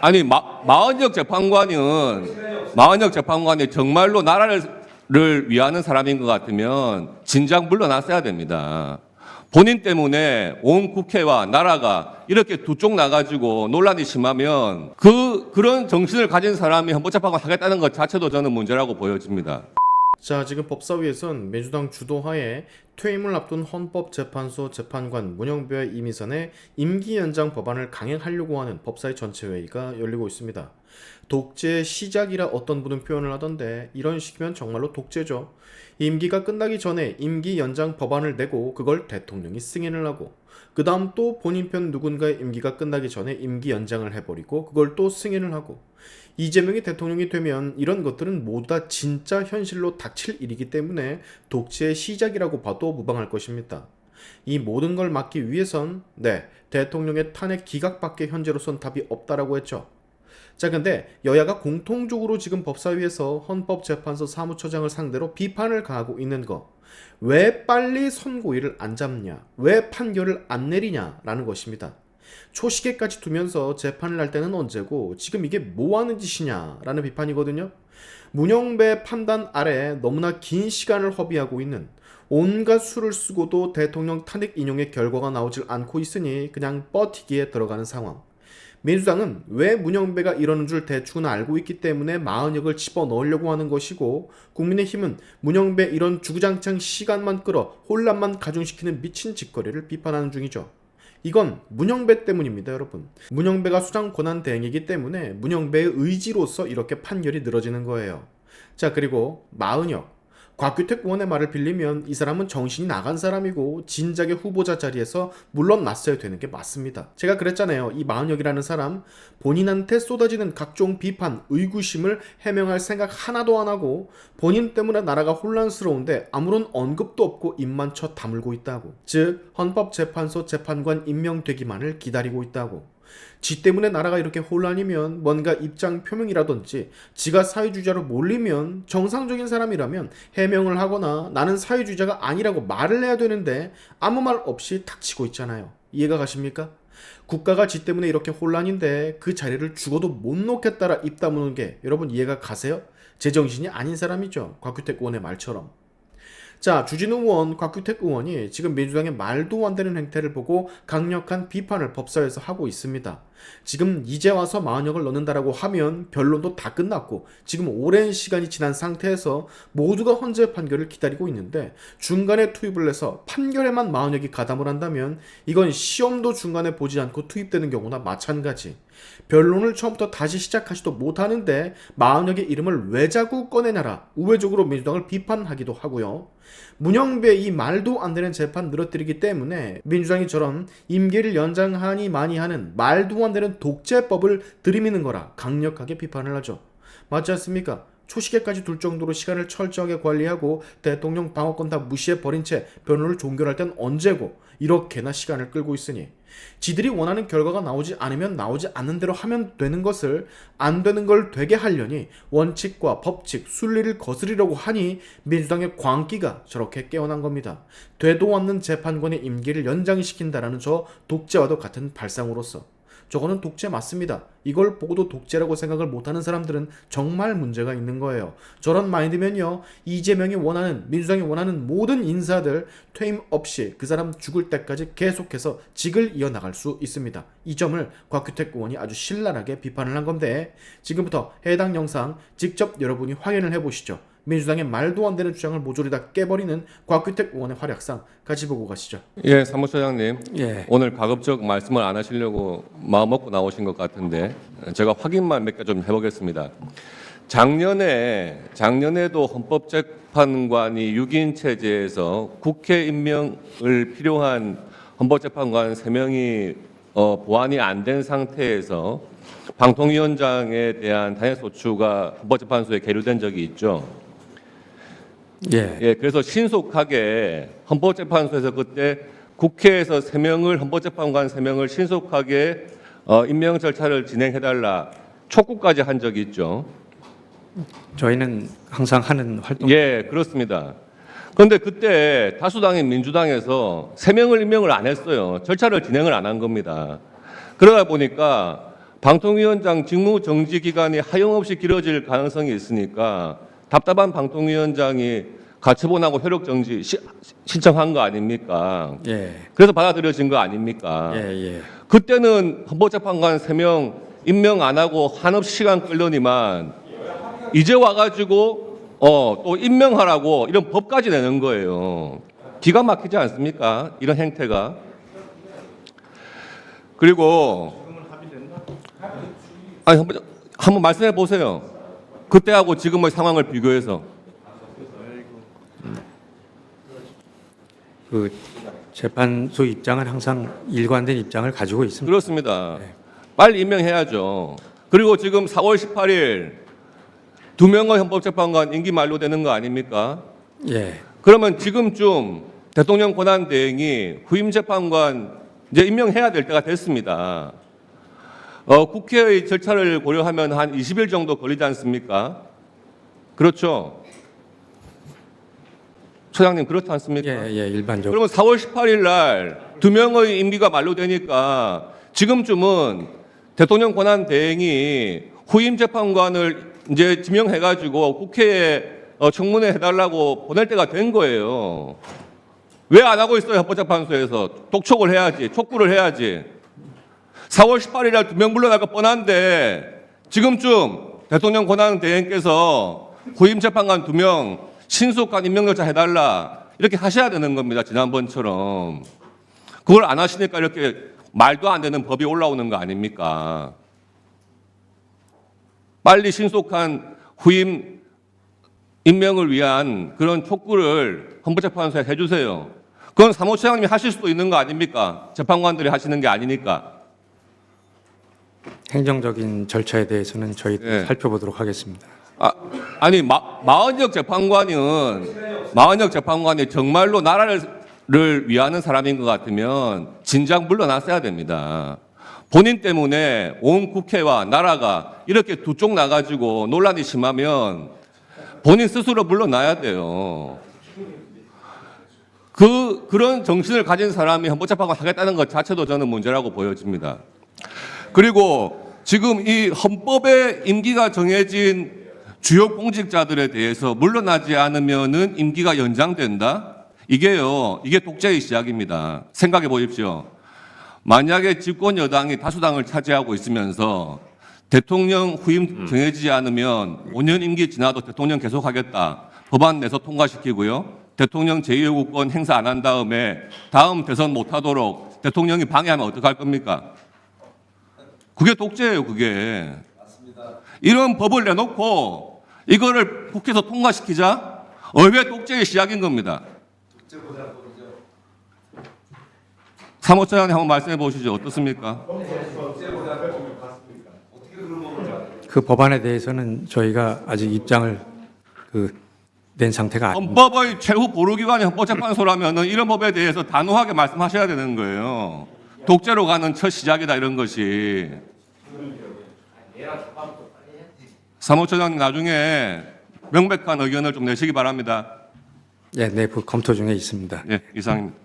아니 마흔역 재판관이 정말로 나라를 위하는 사람인 것 같으면 진작 물러났어야 됩니다. 본인 때문에 온 국회와 나라가 이렇게 두 쪽 나가지고 논란이 심하면 그런 정신을 가진 사람이 헌법재판관 하겠다는 것 자체도 저는 문제라고 보여집니다. 자, 지금 법사위에선 민주당 주도하에 퇴임을 앞둔 헌법재판소 재판관 문영배 이미선의 임기 연장 법안을 강행하려고 하는 법사위 전체회의가 열리고 있습니다. 독재의 시작이라 어떤 분은 표현을 하던데 이런 식이면 정말로 독재죠. 임기가 끝나기 전에 임기 연장 법안을 내고 그걸 대통령이 승인을 하고 그 다음 또 본인 편 누군가의 임기가 끝나기 전에 임기 연장을 해버리고 그걸 또 승인을 하고 이재명이 대통령이 되면 이런 것들은 모두 다 진짜 현실로 닥칠 일이기 때문에 독재의 시작이라고 봐도 무방할 것입니다. 이 모든 걸 막기 위해선 대통령의 탄핵 기각밖에 현재로선 답이 없다라고 했죠. 자, 근데 여야가 공통적으로 지금 법사위에서 헌법재판소 사무처장을 상대로 비판을 가하고 있는 거, 왜 빨리 선고일을 안 잡냐, 왜 판결을 안 내리냐라는 것입니다. 초시계까지 두면서 재판을 할 때는 언제고 지금 이게 뭐 하는 짓이냐라는 비판이거든요. 문영배 판단 아래 너무나 긴 시간을 허비하고 있는, 온갖 수를 쓰고도 대통령 탄핵 인용의 결과가 나오질 않고 있으니 그냥 버티기에 들어가는 상황. 민주당은 왜 문영배가 이러는 줄 대충은 알고 있기 때문에 마흔역을 집어넣으려고 하는 것이고, 국민의힘은 문영배 이런 주구장창 시간만 끌어 혼란만 가중시키는 미친 짓거리를 비판하는 중이죠. 이건 문영배 때문입니다, 여러분. 문영배가 수장 권한 대행이기 때문에 문영배의 의지로서 이렇게 판결이 늘어지는 거예요. 자, 그리고 마흔역. 곽규택 의원의 말을 빌리면 이 사람은 정신이 나간 사람이고 진작에 후보자 자리에서 물러났어야 되는 게 맞습니다. 제가 그랬잖아요. 이 마흔역이라는 사람 본인한테 쏟아지는 각종 비판, 의구심을 해명할 생각 하나도 안 하고 본인 때문에 나라가 혼란스러운데 아무런 언급도 없고 입만 쳐 다물고 있다고. 즉 헌법재판소 재판관 임명되기만을 기다리고 있다고. 지 때문에 나라가 이렇게 혼란이면 뭔가 입장 표명이라든지 지가 사회주의자로 몰리면 정상적인 사람이라면 해명을 하거나 나는 사회주의자가 아니라고 말을 해야 되는데 아무 말 없이 닥치고 있잖아요. 이해가 가십니까? 국가가 지 때문에 이렇게 혼란인데 그 자리를 죽어도 못 놓겠다라 입 다무는 게 여러분 이해가 가세요? 제정신이 아닌 사람이죠. 곽규택 의원의 말처럼. 자, 주진우 의원, 곽규택 의원이 지금 민주당의 말도 안 되는 행태를 보고 강력한 비판을 법사위에서 하고 있습니다. 지금 이제 와서 마흔역을 넣는다라고 하면 변론도 다 끝났고 지금 오랜 시간이 지난 상태에서 모두가 헌재 판결을 기다리고 있는데 중간에 투입을 해서 판결에만 마흔역이 가담을 한다면 이건 시험도 중간에 보지 않고 투입되는 경우나 마찬가지. 변론을 처음부터 다시 시작하지도 못하는데 마흔역의 이름을 왜 자꾸 꺼내냐라 우회적으로 민주당을 비판하기도 하고요. 문영배 이 말도 안 되는 재판 늘어뜨리기 때문에 민주당이 저런 임기를 연장하니 많이 하는 말도 안 되는 독재법을 들이미는 거라 강력하게 비판을 하죠. 맞지 않습니까? 초시계까지 둘 정도로 시간을 철저하게 관리하고 대통령 방어권 다 무시해버린 채 변론을 종결할 땐 언제고 이렇게나 시간을 끌고 있으니 지들이 원하는 결과가 나오지 않으면 나오지 않는 대로 하면 되는 것을 안 되는 걸 되게 하려니 원칙과 법칙, 순리를 거스르려고 하니 민주당의 광기가 저렇게 깨어난 겁니다. 되도 않는 재판관의 임기를 연장시킨다라는 저 독재와도 같은 발상으로서 저거는 독재 맞습니다. 이걸 보고도 독재라고 생각을 못하는 사람들은 정말 문제가 있는 거예요. 저런 마인드면요, 이재명이 원하는, 민주당이 원하는 모든 인사들 퇴임 없이 그 사람 죽을 때까지 계속해서 직을 이어나갈 수 있습니다. 이 점을 곽규택 의원이 아주 신랄하게 비판을 한 건데 지금부터 해당 영상 직접 여러분이 확인을 해보시죠. 민주당의 말도 안 되는 주장을 모조리 다 깨버리는 곽규택 의원의 활약상 같이 보고 가시죠. 예, 사무처장님. 예. 오늘 가급적 말씀을 안 하시려고 마음 먹고 나오신 것 같은데 제가 확인만 몇 개 좀 해보겠습니다. 작년에도 헌법재판관이 6인 체제에서 국회 임명을 필요한 헌법재판관 3명이 보완이 안 된 상태에서 방통위원장에 대한 단핵소추가 헌법재판소에 계류된 적이 있죠. 예, 그래서 신속하게 헌법재판소에서 그때 국회에서 3명을 헌법재판관 3명을 신속하게 임명 절차를 진행해달라 촉구까지 한 적이 있죠. 저희는 항상 하는 활동. 예, 그렇습니다. 그런데 그때 다수당인 민주당에서 3명을 임명을 안 했어요. 절차를 진행을 안 한 겁니다. 그러다 보니까 방통위원장 직무 정지 기간이 하염없이 길어질 가능성이 있으니까 답답한 방통위원장이 가처분하고 효력 정지 신청한 거 아닙니까? 예, 그래서 받아들여진 거 아닙니까? 예. 그때는 헌법재판관 3명 임명 안 하고 한없이 시간 끌더니만 이제 와가지고 또 임명하라고 이런 법까지 내는 거예요. 기가 막히지 않습니까? 이런 행태가. 그리고 아니 한번 말씀해 보세요. 그때하고 지금의 상황을 비교해서. 그 재판소 입장은 항상 일관된 입장을 가지고 있습니다. 그렇습니다. 빨리 임명해야죠. 그리고 지금 4월 18일 2명의 헌법재판관 임기 만료되는 거 아닙니까? 예, 그러면 지금쯤 대통령 권한 대행이 후임 재판관 이제 임명해야 될 때가 됐습니다. 국회의 절차를 고려하면 한 20일 정도 걸리지 않습니까? 그렇죠. 소장님 그렇지 않습니까? 예, 일반적으로. 그러면 4월 18일 날 2명의 임기가 만료되니까 지금쯤은 대통령 권한 대행이 후임 재판관을 이제 지명해가지고 국회에 청문회 해달라고 보낼 때가 된 거예요. 왜 안 하고 있어요? 헌법재판소에서 독촉을 해야지, 촉구를 해야지. 4월 18일 날 2명 물러날 거 뻔한데 지금쯤 대통령 권한 대행께서 후임 재판관 2명 신속한 임명 절차 해달라 이렇게 하셔야 되는 겁니다. 지난번처럼. 그걸 안 하시니까 이렇게 말도 안 되는 법이 올라오는 거 아닙니까? 빨리 신속한 후임 임명을 위한 그런 촉구를 헌법재판소에 해주세요. 그건 사무처장님이 하실 수도 있는 거 아닙니까? 재판관들이 하시는 게 아니니까. 행정적인 절차에 대해서는 저희 네. 살펴보도록 하겠습니다. 아니 마은혁 재판관이 정말로 나라를 위하는 사람인 것 같으면 진작 물러났어야 됩니다. 본인 때문에 온 국회와 나라가 이렇게 두 쪽 나가지고 논란이 심하면 본인 스스로 물러나야 돼요. 그런 정신을 가진 사람이 헌법재판관 하겠다는 것 자체도 저는 문제라고 보여집니다. 그리고 지금 이 헌법에 임기가 정해진 주요 공직자들에 대해서 물러나지 않으면은 임기가 연장된다? 이게 독재의 시작입니다. 생각해 보십시오. 만약에 집권 여당이 다수당을 차지하고 있으면서 대통령 후임 정해지지 않으면 5년 임기 지나도 대통령 계속하겠다. 법안 내서 통과시키고요. 대통령 제2요구권 행사 안 한 다음에 다음 대선 못하도록 대통령이 방해하면 어떡할 겁니까? 그게 독재예요, 그게. 이런 법을 내놓고 이거를 국회에서 통과시키자? 왜 독재의 시작인 겁니다. 사무처장님 한번 말씀해 보시죠. 어떻습니까? 그 법안에 대해서는 저희가 아직 입장을 낸 상태가 아닙니다. 헌법의 최후 보루기관이 헌법재판소라면 이런 법에 대해서 단호하게 말씀하셔야 되는 거예요. 독재로 가는 첫 시작이다 이런 것이. 사무처장님 나중에 명백한 의견을 좀 내시기 바랍니다. 예, 내부 검토 중에 있습니다. 예, 이상입니다.